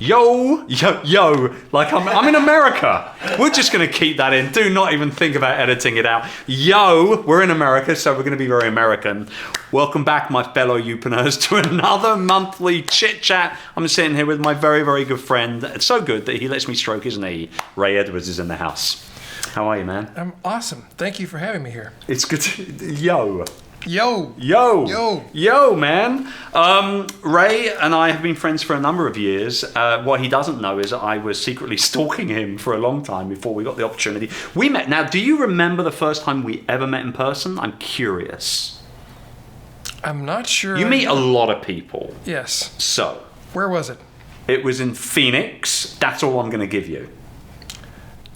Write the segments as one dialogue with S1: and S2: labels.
S1: yo, like I'm in America. We're just going to keep that in. Do not even think about editing it out. Yo, we're in America, so we're going to be very American. Welcome back, my fellow Youpreneurs, to another monthly chit chat. I'm sitting here with my very, very good friend. It's so good that he lets me stroke his knee. Ray Edwards is in the house. How are you, man?
S2: I'm awesome. Thank you for having me here.
S1: It's good to... Yo, man. Ray and I have been friends for a number of years. What he doesn't know is that I was secretly stalking him for a long time before we got the opportunity. We met. Now, do you remember the first time we ever met in person? I'm curious.
S2: I'm not sure.
S1: You meet a lot of people.
S2: Yes.
S1: So.
S2: Where was it?
S1: It was in Phoenix. That's all I'm going to give you.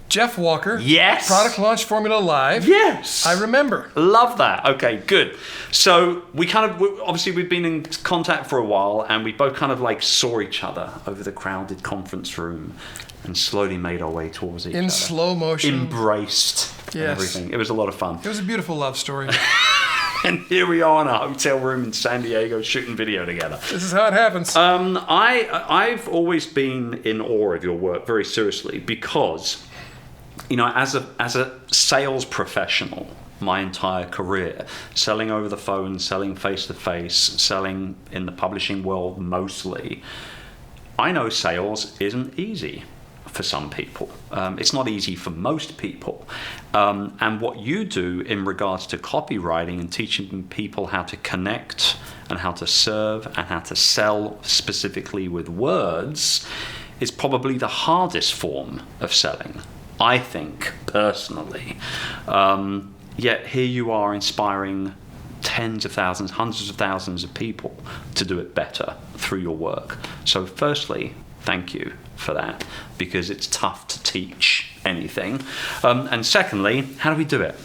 S2: Jeff Walker.
S1: Yes.
S2: Product Launch Formula Live.
S1: Yes.
S2: I remember.
S1: Love that. Okay, good. So obviously we've been in contact for a while, and we both kind of like saw each other over the crowded conference room and slowly made our way towards each other.
S2: In slow motion.
S1: Embraced.
S2: Yes.
S1: And everything. It was a lot of fun.
S2: It was a beautiful love story.
S1: And here we are in a hotel room in San Diego shooting video together.
S2: This is how it happens.
S1: I've always been in awe of your work, very seriously, because... You know, as a sales professional, my entire career, selling over the phone, selling face-to-face, selling in the publishing world mostly, I know sales isn't easy for some people. It's not easy for most people. And what you do in regards to copywriting and teaching people how to connect and how to serve and how to sell specifically with words is probably the hardest form of selling, I think, personally. Yet here you are inspiring tens of thousands, hundreds of thousands of people to do it better through your work. So firstly, thank you for that, because it's tough to teach anything. And secondly, how do we do it?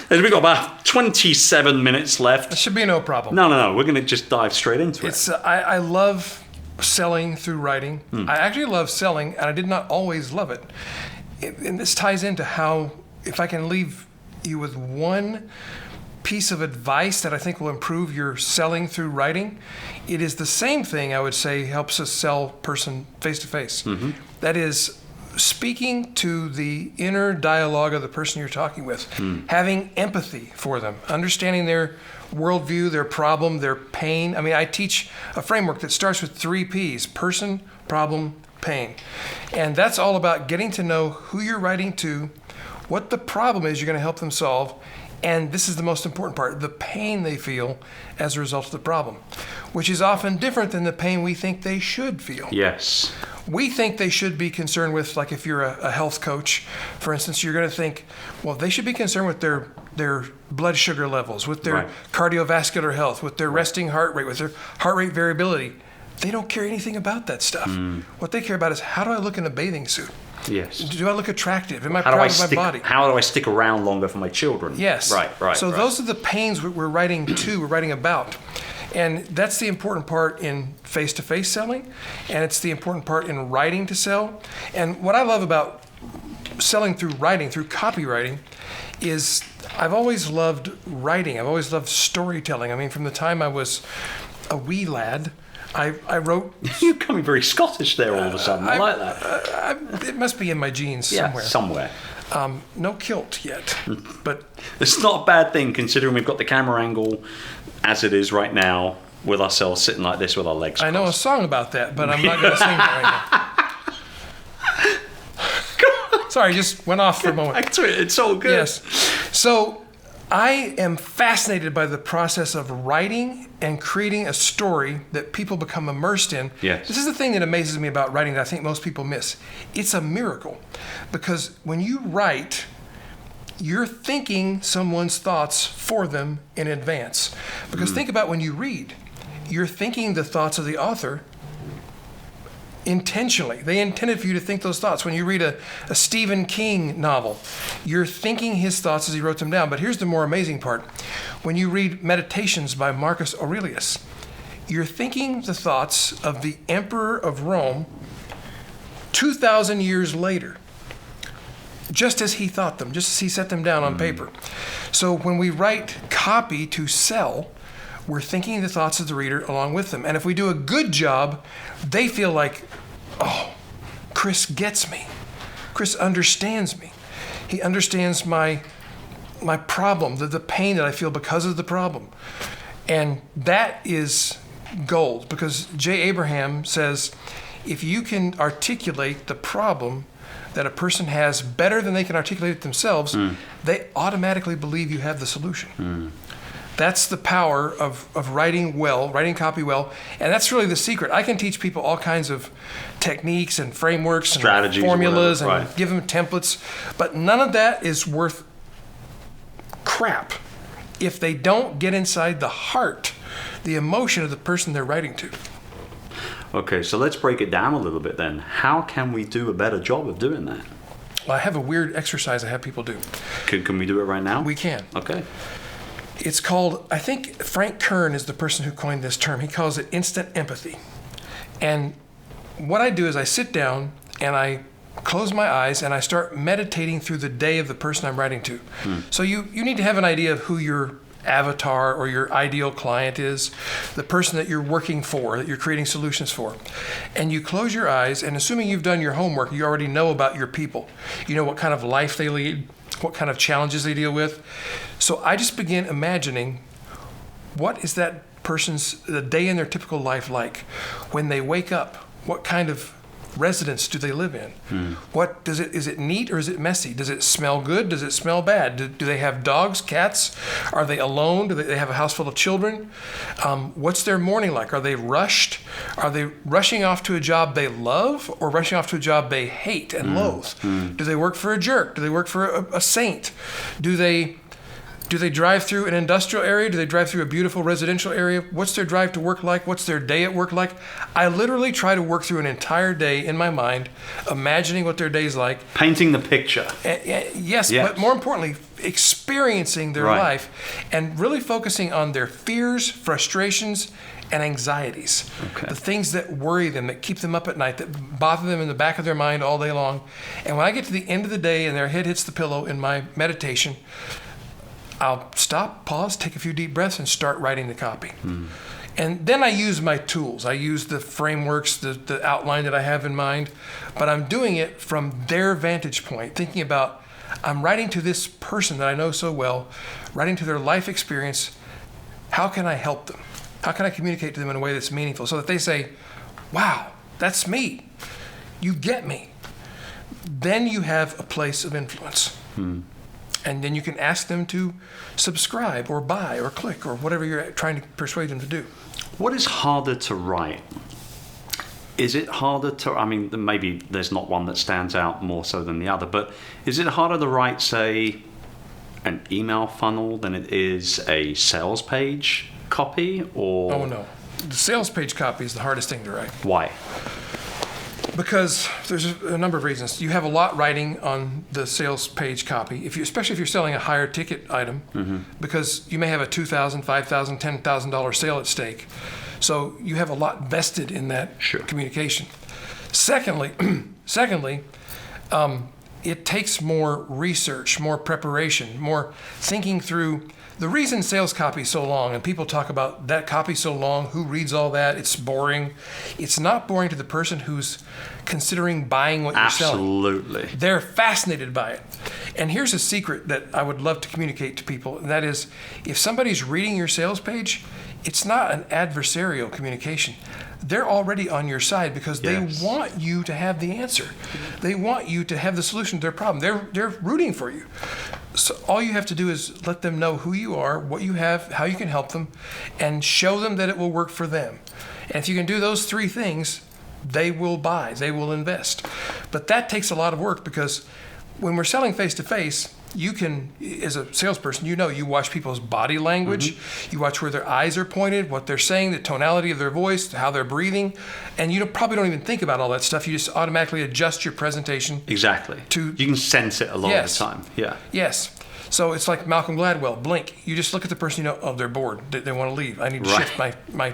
S1: We've got about 27 minutes left.
S2: That should be no problem.
S1: No. We're going to just dive straight into it.
S2: I love selling through writing. I actually love selling, and I did not always love it. And this ties into how, if I can leave you with one piece of advice that I think will improve your selling through writing, it is the same thing I would say helps a sell person face-to-face. That is speaking to the inner dialogue of the person you're talking with, having empathy for them, understanding their worldview, their problem, their pain. I mean, I teach a framework that starts with 3 Ps: person, problem, pain. And that's all about getting to know who you're writing to, what the problem is you're going to help them solve, and this is the most important part, the pain they feel as a result of the problem, which is often different than the pain we think they should feel.
S1: Yes.
S2: We think they should be concerned with, like if you're a health coach, for instance, you're going to think, well, they should be concerned with their blood sugar levels, with their cardiovascular health, with their resting heart rate, with their heart rate variability. They don't care anything about that stuff. What they care about is, how do I look in a bathing suit?
S1: Yes.
S2: Do I look attractive? Am I proud of my body?
S1: How do I stick around longer for my children?
S2: Yes.
S1: Right.
S2: So those are the pains we're writing about. And that's the important part in face-to-face selling, and it's the important part in writing to sell. And what I love about selling through writing, through copywriting, is I've always loved writing. I've always loved storytelling. I mean, from the time I was a wee lad, I wrote...
S1: You're becoming very Scottish there all of a sudden. I like that.
S2: It must be in my genes somewhere.
S1: Somewhere.
S2: No kilt yet, but...
S1: It's not a bad thing, considering we've got the camera angle as it is right now, with ourselves sitting like this with our legs crossed.
S2: I know a song about that, but I'm not going to sing that right now. Sorry, just went off for a moment.
S1: Back to it. It's all good.
S2: Yes. So I am fascinated by the process of writing and creating a story that people become immersed in.
S1: Yes.
S2: This is the thing that amazes me about writing that I think most people miss. It's a miracle, because when you write, you're thinking someone's thoughts for them in advance. Because think about when you read, you're thinking the thoughts of the author intentionally. They intended for you to think those thoughts. When you read a Stephen King novel, you're thinking his thoughts as he wrote them down. But here's the more amazing part. When you read Meditations by Marcus Aurelius, you're thinking the thoughts of the Emperor of Rome 2,000 years later, just as he thought them, just as he set them down on paper. So when we write copy to sell, we're thinking the thoughts of the reader along with them. And if we do a good job, they feel like, oh, Chris gets me. Chris understands me. He understands my problem, the pain that I feel because of the problem. And that is gold, because J. Abraham says, if you can articulate the problem that a person has better than they can articulate it themselves, they automatically believe you have the solution. That's the power of writing well, writing copy well. And that's really the secret. I can teach people all kinds of techniques and frameworks and
S1: strategies,
S2: formulas
S1: whatever,
S2: and give them templates. But none of that is worth crap if they don't get inside the heart, the emotion of the person they're writing to.
S1: Okay, so let's break it down a little bit then. How can we do a better job of doing that?
S2: Well, I have a weird exercise I have people do.
S1: Can we do it right now?
S2: We can.
S1: Okay.
S2: It's called, I think Frank Kern is the person who coined this term. He calls it instant empathy. And what I do is I sit down and I close my eyes and I start meditating through the day of the person I'm writing to. So you need to have an idea of who your avatar or your ideal client is, the person that you're working for, that you're creating solutions for. And you close your eyes, and assuming you've done your homework, you already know about your people. You know what kind of life they lead, what kind of challenges they deal with. So I just begin imagining, what is that person's the day in their typical life like? When they wake up, what kind of residence do they live in? What is it neat or is it messy? Does it smell good? Does it smell bad? Do they have dogs, cats? Are they alone? Do they have a house full of children? What's their morning like? Are they rushed? Are they rushing off to a job they love or rushing off to a job they hate and loathe? Do they work for a jerk? Do they work for a saint? Do they drive through an industrial area? Do they drive through a beautiful residential area? What's their drive to work like? What's their day at work like? I literally try to work through an entire day in my mind, imagining what their day's like.
S1: Painting the picture.
S2: Yes, but more importantly, experiencing their life and really focusing on their fears, frustrations, and anxieties. The things that worry them, that keep them up at night, that bother them in the back of their mind all day long. And when I get to the end of the day and their head hits the pillow in my meditation, I'll stop, pause, take a few deep breaths, and start writing the copy. And then I use my tools. I use the frameworks, the outline that I have in mind, but I'm doing it from their vantage point, thinking about, I'm writing to this person that I know so well, writing to their life experience. How can I help them? How can I communicate to them in a way that's meaningful so that they say, wow, that's me. You get me. Then you have a place of influence. And then you can ask them to subscribe or buy or click or whatever you're trying to persuade them to do.
S1: What is harder to write? Is it harder to, I mean, maybe there's not one that stands out more so than the other, but is it harder to write, say, an email funnel than it is a sales page copy? Or
S2: Oh, no. The sales page copy is the hardest thing to write.
S1: Why?
S2: Because there's a number of reasons. You have a lot writing on the sales page copy, especially if you're selling a higher ticket item, because you may have a $2,000, $5,000, $10,000 sale at stake. So you have a lot vested in that communication. Secondly, it takes more research, more preparation, more thinking through. The reason sales copy is so long, and people talk about that copy so long, who reads all that, it's boring. It's not boring to the person who's considering buying what you're selling.
S1: Absolutely.
S2: They're fascinated by it. And here's a secret that I would love to communicate to people, and that is, if somebody's reading your sales page, it's not an adversarial communication. They're already on your side because they want you to have the answer. They want you to have the solution to their problem. They're rooting for you. So all you have to do is let them know who you are, what you have, how you can help them, and show them that it will work for them. And if you can do those three things, they will buy, they will invest. But that takes a lot of work because when we're selling face-to-face, you can, as a salesperson, you watch people's body language, you watch where their eyes are pointed, what they're saying, the tonality of their voice, how they're breathing, and you probably don't even think about all that stuff. You just automatically adjust your presentation.
S1: Exactly. You can sense it a lot of the time. Yeah.
S2: Yes. So it's like Malcolm Gladwell, blink. You just look at the person, they're bored. They want to leave. I need to shift my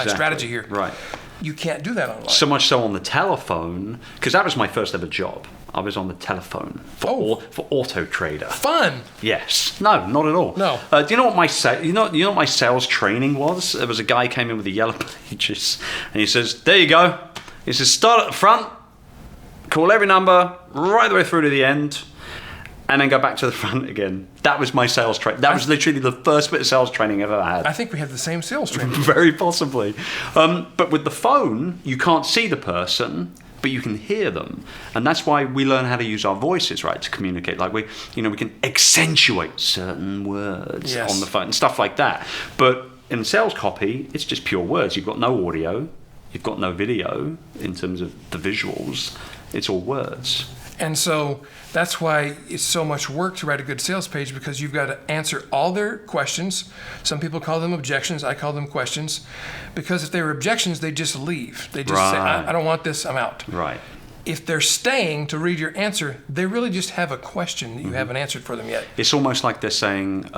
S2: strategy here.
S1: Right.
S2: You can't do that online.
S1: So much so on the telephone, because that was my first ever job. I was on the telephone for Auto Trader.
S2: Fun.
S1: Yes. No, not at all.
S2: No.
S1: Do you know what my what my sales training was? There was a guy came in with the yellow pages, and he says, "There you go." He says, "Start at the front, call every number right the way through to the end, and then go back to the front again." That was my sales training. That was literally the first bit of sales training I've ever had.
S2: I think we have the same sales training.
S1: Very possibly. But with the phone, you can't see the person, but you can hear them. And that's why we learn how to use our voices, right, to communicate. Like we can accentuate certain words on the phone and stuff like that. But in sales copy, it's just pure words. You've got no audio. You've got no video in terms of the visuals. It's all words.
S2: And so that's why it's so much work to write a good sales page, because you've got to answer all their questions. Some people call them objections. I call them questions. Because if they were objections, they just leave. They just say, I don't want this, I'm out.
S1: Right.
S2: If they're staying to read your answer, they really just have a question that you haven't answered for them yet.
S1: It's almost like they're saying,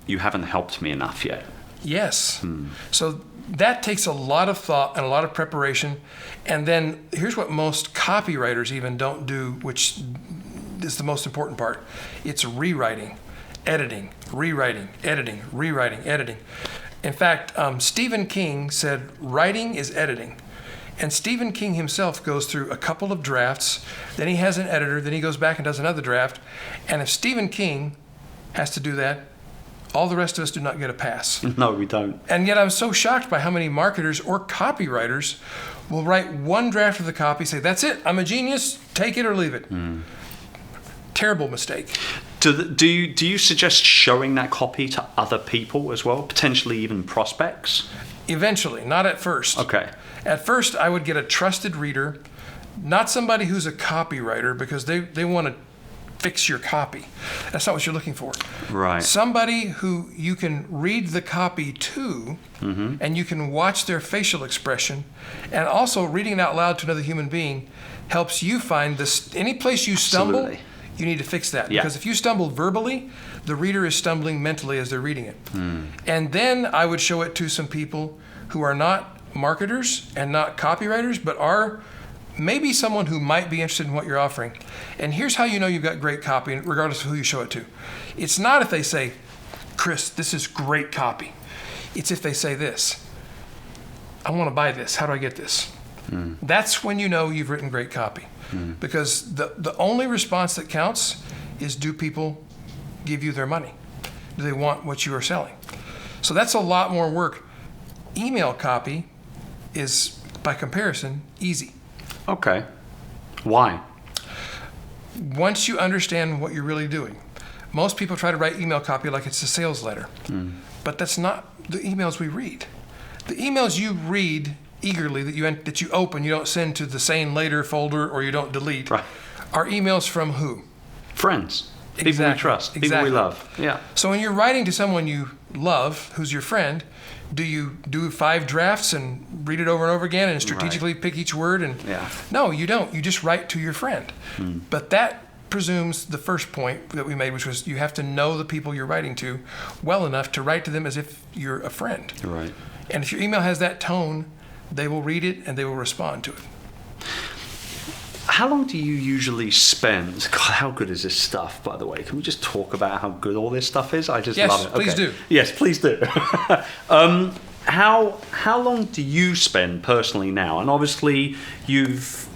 S1: you haven't helped me enough yet.
S2: Yes. So that takes a lot of thought and a lot of preparation. And then here's what most copywriters even don't do, which is the most important part. It's rewriting, editing, rewriting, editing, rewriting, editing. In fact, Stephen King said writing is editing. And Stephen King himself goes through a couple of drafts, then he has an editor, then he goes back and does another draft. And if Stephen King has to do that, all the rest of us do not get a pass.
S1: No, we don't.
S2: And yet I'm so shocked by how many marketers or copywriters will write one draft of the copy, say, that's it, I'm a genius, take it or leave it. Terrible mistake.
S1: Do you suggest showing that copy to other people as well, potentially even prospects?
S2: Eventually, not at first.
S1: Okay.
S2: At first, I would get a trusted reader, not somebody who's a copywriter, because they want to fix your copy. That's not what you're looking for.
S1: Right.
S2: Somebody who you can read the copy to, and you can watch their facial expression, and also reading it out loud to another human being helps you find this. Any place you stumble,
S1: Absolutely.
S2: you need to fix that.
S1: Yeah.
S2: Because if you stumble verbally, the reader is stumbling mentally as they're reading it. And then I would show it to some people who are not marketers and not copywriters, but are maybe someone who might be interested in what you're offering. And here's how you know you've got great copy, regardless of who you show it to. It's not if they say, Chris, this is great copy. It's if they say this, I want to buy this. How do I get this? That's when you know you've written great copy. Because the only response that counts is, do people give you their money? Do they want what you are selling? So that's a lot more work. Email copy is, by comparison, easy.
S1: Okay. Why?
S2: Once you understand what you're really doing. Most people try to write email copy like it's a sales letter. But that's not the emails we read. The emails you read eagerly, that you open, you don't send to the send later folder, or you don't delete,
S1: Right.
S2: are emails from who?
S1: Friends. People
S2: Exactly.
S1: we trust. People
S2: Exactly.
S1: we love. Yeah.
S2: So when you're writing to someone you love, who's your friend, do you do 5 drafts and read it over and over again and strategically pick each word? And
S1: Yeah.
S2: No, you don't. You just write to your friend. But that presumes the first point that we made, which was you have to know the people you're writing to well enough to write to them as if you're a friend.
S1: Right.
S2: And if your email has that tone, they will read it and they will respond to it.
S1: How long do you usually spend? God, how good is this stuff, by the way? Can we just talk about how good all this stuff is? I just
S2: Yes,
S1: love it.
S2: please
S1: Okay.
S2: do.
S1: Yes, please do. How long do you spend personally now? And obviously you've,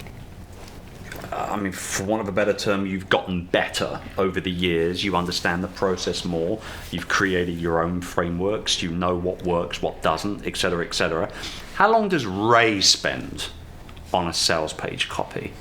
S1: for want of a better term, you've gotten better over the years. You understand the process more. You've created your own frameworks. You know what works, what doesn't, etc., etc. How long does Ray spend on a sales page copy?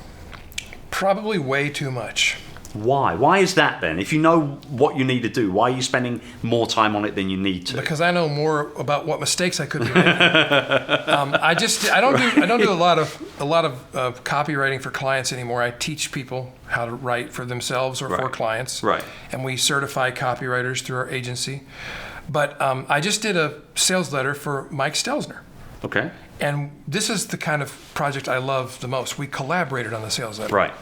S2: Probably way too much.
S1: Why? Why is that then? If you know what you need to do, why are you spending more time on it than you need to?
S2: Because I know more about what mistakes I could be making. I don't do a lot of copywriting for clients anymore. I teach people how to write for themselves or for clients.
S1: Right.
S2: And we certify copywriters through our agency. But I just did a sales letter for Mike Stelzner.
S1: Okay.
S2: And this is the kind of project I love the most. We collaborated on the sales letter.
S1: Right.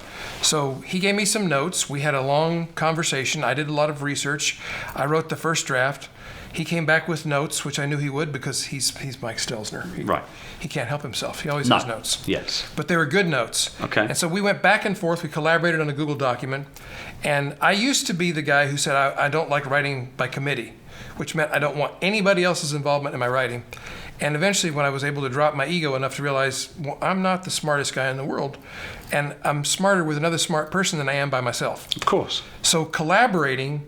S2: So he gave me some notes. We had a long conversation. I did a lot of research. I wrote the first draft. He came back with notes, which I knew he would because he's Mike Stelzner.
S1: Right.
S2: He can't help himself. He always has notes.
S1: Yes.
S2: But they were good notes.
S1: Okay.
S2: And so we went back and forth. We collaborated on a Google document. And I used to be the guy who said, I don't like writing by committee, which meant I don't want anybody else's involvement in my writing. And eventually, when I was able to drop my ego enough to realize, well, I'm not the smartest guy in the world, and I'm smarter with another smart person than I am by myself.
S1: Of course.
S2: So collaborating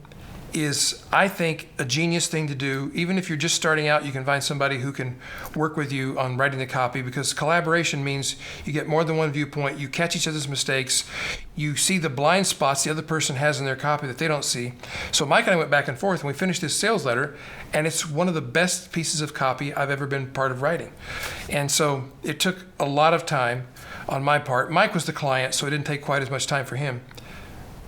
S2: is, I think, a genius thing to do. Even if you're just starting out, you can find somebody who can work with you on writing the copy, because collaboration means you get more than one viewpoint, you catch each other's mistakes, you see the blind spots the other person has in their copy that they don't see. So Mike and I went back and forth, and we finished this sales letter, and it's one of the best pieces of copy I've ever been part of writing. And so it took a lot of time on my part. Mike was the client, so it didn't take quite as much time for him.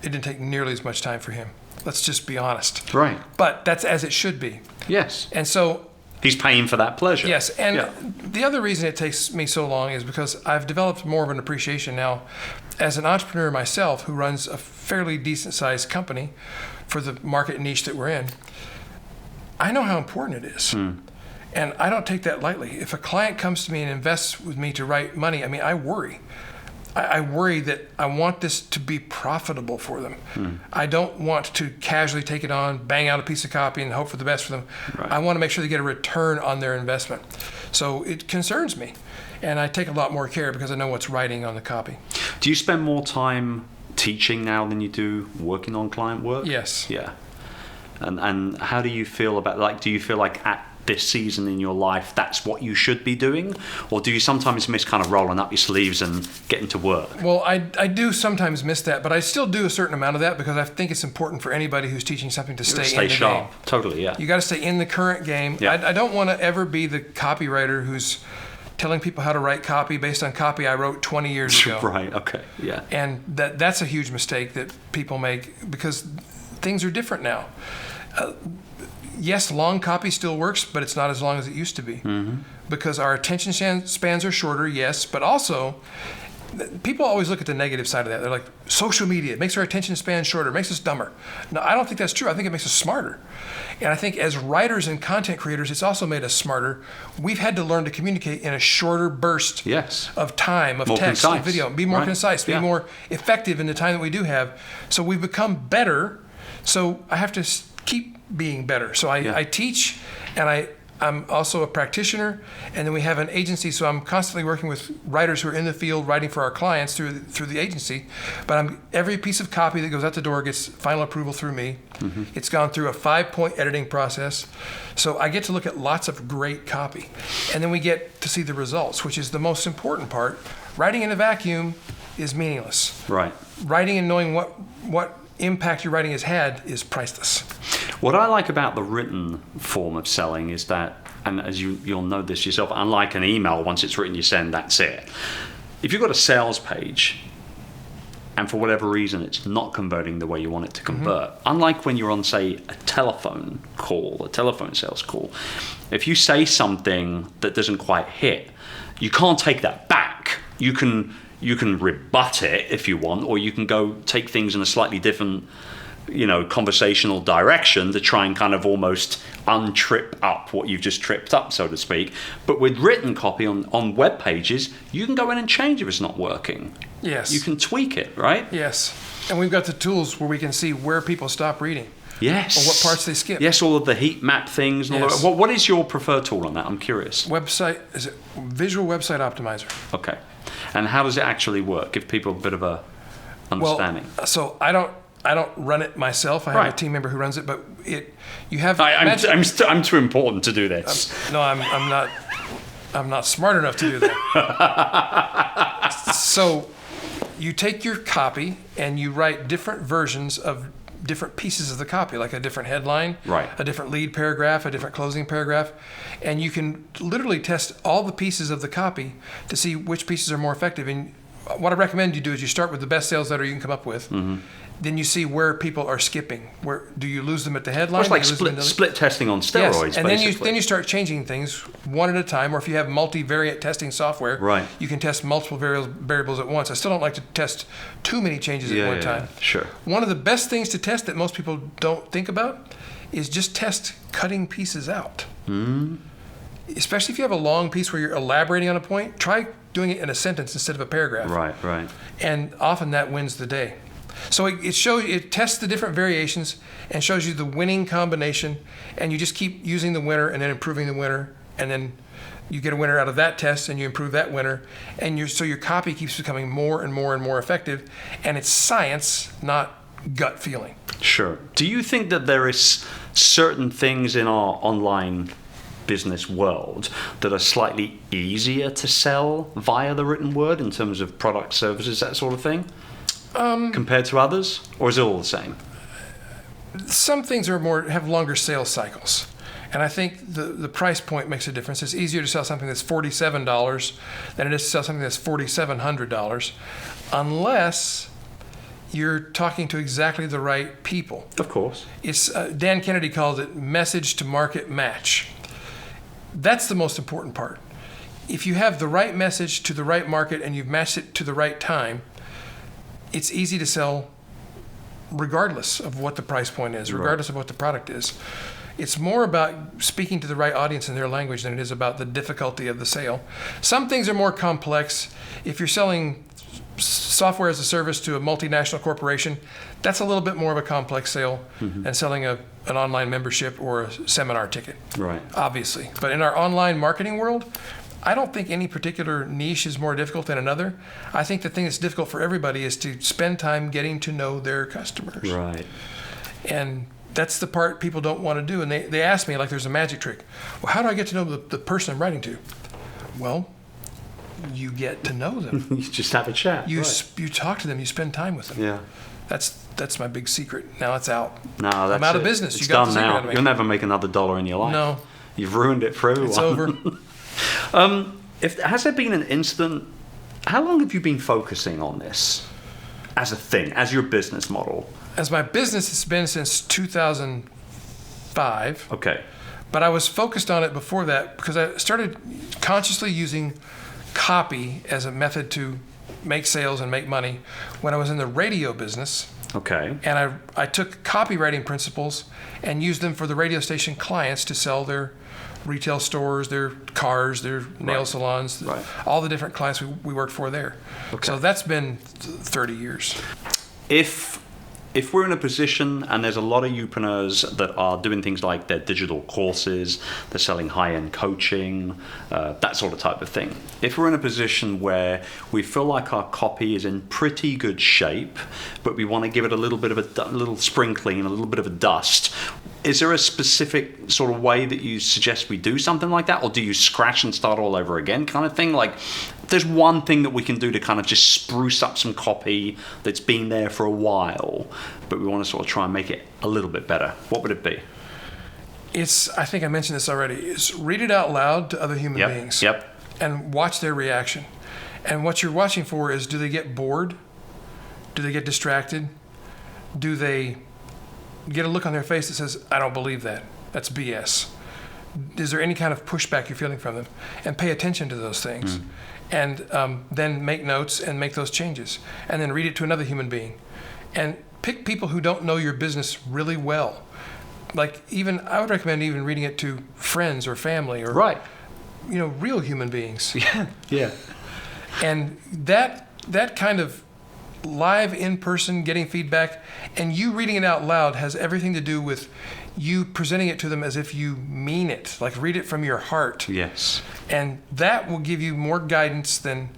S2: It didn't take nearly as much time for him. Let's just be honest.
S1: Right.
S2: But that's as it should be.
S1: Yes.
S2: And so...
S1: He's paying for that pleasure.
S2: Yes. And the other reason it takes me so long is because I've developed more of an appreciation now as an entrepreneur myself who runs a fairly decent-sized company for the market niche that we're in. I know how important it is. And I don't take that lightly. If a client comes to me and invests with me to write money, I mean, I worry. I worry that I want this to be profitable for them. I don't want to casually take it on, bang out a piece of copy, and hope for the best for them.
S1: Right.
S2: I want to make sure they get a return on their investment. So it concerns me. And I take a lot more care because I know what's writing on the copy.
S1: Do you spend more time teaching now than you do working on client work?
S2: Yes.
S1: Yeah. And how do you feel about, like, do you feel like at this season in your life that's what you should be doing, or do you sometimes miss kind of rolling up your sleeves and getting to work?
S2: Well, I do sometimes miss that, but I still do a certain amount of that because I think it's important for anybody who's teaching something to stay in the
S1: sharp.
S2: game.
S1: Totally, yeah.
S2: You got to stay in the current game.
S1: Yeah.
S2: I don't want to ever be the copywriter who's telling people how to write copy based on copy I wrote 20 years ago.
S1: Right, okay, yeah.
S2: And that's a huge mistake that people make because things are different now. Yes, long copy still works, but it's not as long as it used to be. Because our attention spans are shorter, yes, but also people always look at the negative side of that. They're like, social media, it makes our attention span shorter, it makes us dumber. No, I don't think that's true. I think it makes us smarter. And I think as writers and content creators, it's also made us smarter. We've had to learn to communicate in a shorter burst of time, of
S1: more
S2: text,
S1: concise.
S2: of video, be more concise, be more effective in the time that we do have. So we've become better. So I have to keep being better. So I teach, and I'm also a practitioner, and then we have an agency, so I'm constantly working with writers who are in the field writing for our clients through the agency. But every piece of copy that goes out the door gets final approval through me. It's gone through a 5-point editing process. So I get to look at lots of great copy. And then we get to see the results, which is the most important part. Writing in a vacuum is meaningless.
S1: Right.
S2: Writing and knowing what impact your writing has had is priceless.
S1: What I like about the written form of selling is that, and as you'll know this yourself, unlike an email, once it's written, you send, that's it. If you've got a sales page, and for whatever reason it's not converting the way you want it to convert, unlike when you're on, say, a telephone sales call, if you say something that doesn't quite hit, you can't take that back. You can rebut it if you want, or you can go take things in a slightly different, conversational direction to try and kind of almost untrip up what you've just tripped up, so to speak. But with written copy on web pages, you can go in and change if it's not working.
S2: Yes.
S1: You can tweak it, right?
S2: Yes. And we've got the tools where we can see where people stop reading.
S1: Yes.
S2: Or what parts they skip.
S1: Yes, all of the heat map things. And all
S2: Yes.
S1: that. What is your preferred tool on that? I'm curious.
S2: Is it Visual Website Optimizer?
S1: Okay. And how does it actually work? Give people a bit of a understanding.
S2: Well, so I don't run it myself. I have a team member who runs it, but you have.
S1: I'm too important to do this.
S2: No, I'm not smart enough to do that. So you take your copy and you write different versions of different pieces of the copy, like a different headline, a different lead paragraph, a different closing paragraph, and you can literally test all the pieces of the copy to see which pieces are more effective. And what I recommend you do is you start with the best sales letter you can come up with.
S1: Mm-hmm.
S2: Then you see where people are skipping. Where do you lose them at the headline?
S1: Well, it's like split testing on steroids,
S2: yes. And
S1: basically.
S2: then you start changing things one at a time. Or if you have multivariate testing software,
S1: right,
S2: you can test multiple variables at once. I still don't like to test too many changes at one time.
S1: Sure.
S2: One of the best things to test that most people don't think about is just test cutting pieces out.
S1: Mm.
S2: Especially if you have a long piece where you're elaborating on a point, try doing it in a sentence instead of a paragraph.
S1: Right.
S2: And often that wins the day. So it tests the different variations and shows you the winning combination, and you just keep using the winner and then improving the winner, and then you get a winner out of that test and you improve that winner, and so your copy keeps becoming more and more and more effective, and it's science, not gut feeling.
S1: Sure. Do you think that there is certain things in our online business world that are slightly easier to sell via the written word in terms of product, services, that sort of thing? Compared to others, or is it all the same?
S2: Some things have longer sales cycles, and I think the price point makes a difference. It's easier to sell something that's $47 than it is to sell something that's $4,700, unless you're talking to exactly the right people.
S1: Of course.
S2: It's Dan Kennedy calls it message to market match. That's the most important part. If you have the right message to the right market and you've matched it to the right time, it's easy to sell regardless of what the price point is, regardless of what the product is. It's more about speaking to the right audience in their language than it is about the difficulty of the sale. Some things are more complex. If you're selling software as a service to a multinational corporation, that's a little bit more of a complex sale than selling an online membership or a seminar ticket,
S1: right?
S2: Obviously. But in our online marketing world, I don't think any particular niche is more difficult than another. I think the thing that's difficult for everybody is to spend time getting to know their customers.
S1: Right.
S2: And that's the part people don't want to do. And they ask me, like there's a magic trick. Well, how do I get to know the person I'm writing to? Well, you get to know them.
S1: You just have a chat.
S2: You talk to them. You spend time with them.
S1: Yeah.
S2: That's my big secret. Now it's out.
S1: No, that's
S2: I'm out of business.
S1: It's
S2: you got
S1: done
S2: the secret
S1: now.
S2: out of me.
S1: You'll never make another dollar in your life.
S2: No.
S1: You've ruined it for everyone.
S2: It's over.
S1: Has there been an incident? How long have you been focusing on this as a thing, as your business model?
S2: As my business, it's been since 2005.
S1: Okay.
S2: But I was focused on it before that because I started consciously using copy as a method to make sales and make money when I was in the radio business.
S1: Okay.
S2: And I took copywriting principles and used them for the radio station clients to sell their retail stores, their cars, their nail salons, all the different clients we worked for there. Okay. So that's been 30 years.
S1: If we're in a position, and there's a lot of youpreneurs that are doing things like their digital courses, they're selling high-end coaching, that sort of type of thing. If we're in a position where we feel like our copy is in pretty good shape, but we want to give it a little bit of a little sprinkling, a little bit of a dust, is there a specific sort of way that you suggest we do something like that, or do you scratch and start all over again kind of thing? Like, there's one thing that we can do to kind of just spruce up some copy that's been there for a while, but we want to sort of try and make it a little bit better. What would it be?
S2: I think I mentioned this already. It's read it out loud to other human beings.
S1: Yep.
S2: And watch their reaction. And what you're watching for is, do they get bored? Do they get distracted? Do they get a look on their face that says, I don't believe that. That's BS. Is there any kind of pushback you're feeling from them? And pay attention to those things. And then make notes and make those changes. And then read it to another human being. And pick people who don't know your business really well. Like I would recommend even reading it to friends or family or real human beings.
S1: Yeah.
S2: And that kind of live in-person getting feedback and you reading it out loud has everything to do with you presenting it to them as if you mean it, like read it from your heart.
S1: Yes.
S2: And that will give you more guidance than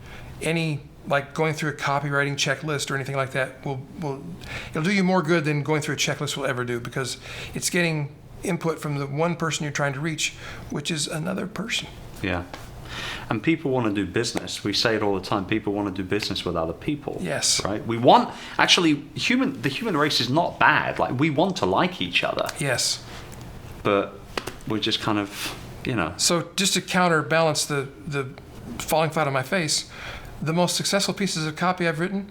S2: any, like going through a copywriting checklist or anything like that. It'll do you more good than going through a checklist will ever do, because it's getting input from the one person you're trying to reach, which is another person.
S1: Yeah. And people want to do business. We say it all the time. People want to do business with other people.
S2: Yes.
S1: Right? We want, actually, the human race is not bad. Like, we want to like each other.
S2: Yes.
S1: But we're just kind of,
S2: So just to counterbalance the falling flat on my face, The most successful pieces of copy I've written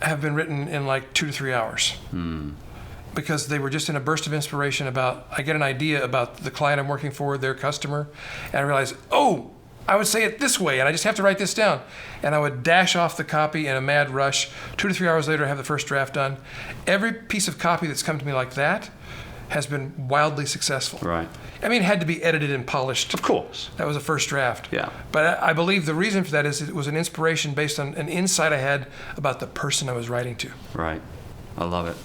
S2: have been written in like 2 to 3 hours. Because they were just in a burst of inspiration I get an idea about the client I'm working for, their customer, and I realize, oh, I would say it this way, and I just have to write this down. And I would dash off the copy in a mad rush. 2 to 3 hours later, I have the first draft done. Every piece of copy that's come to me like that has been wildly successful.
S1: Right.
S2: I mean, it had to be edited and polished.
S1: Of course.
S2: That was a first draft.
S1: Yeah.
S2: But I believe the reason for that is it was an inspiration based on an insight I had about the person I was writing to.
S1: Right. I love it.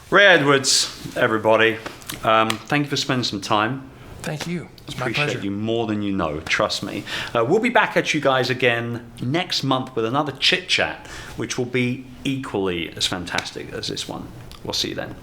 S1: Ray Edwards, everybody. Thank you for spending some time.
S2: Thank you. It's my
S1: Appreciate
S2: pleasure.
S1: you more than you know, trust me. We'll be back at you guys again next month with another chit chat, which will be equally as fantastic as this one. We'll see you then.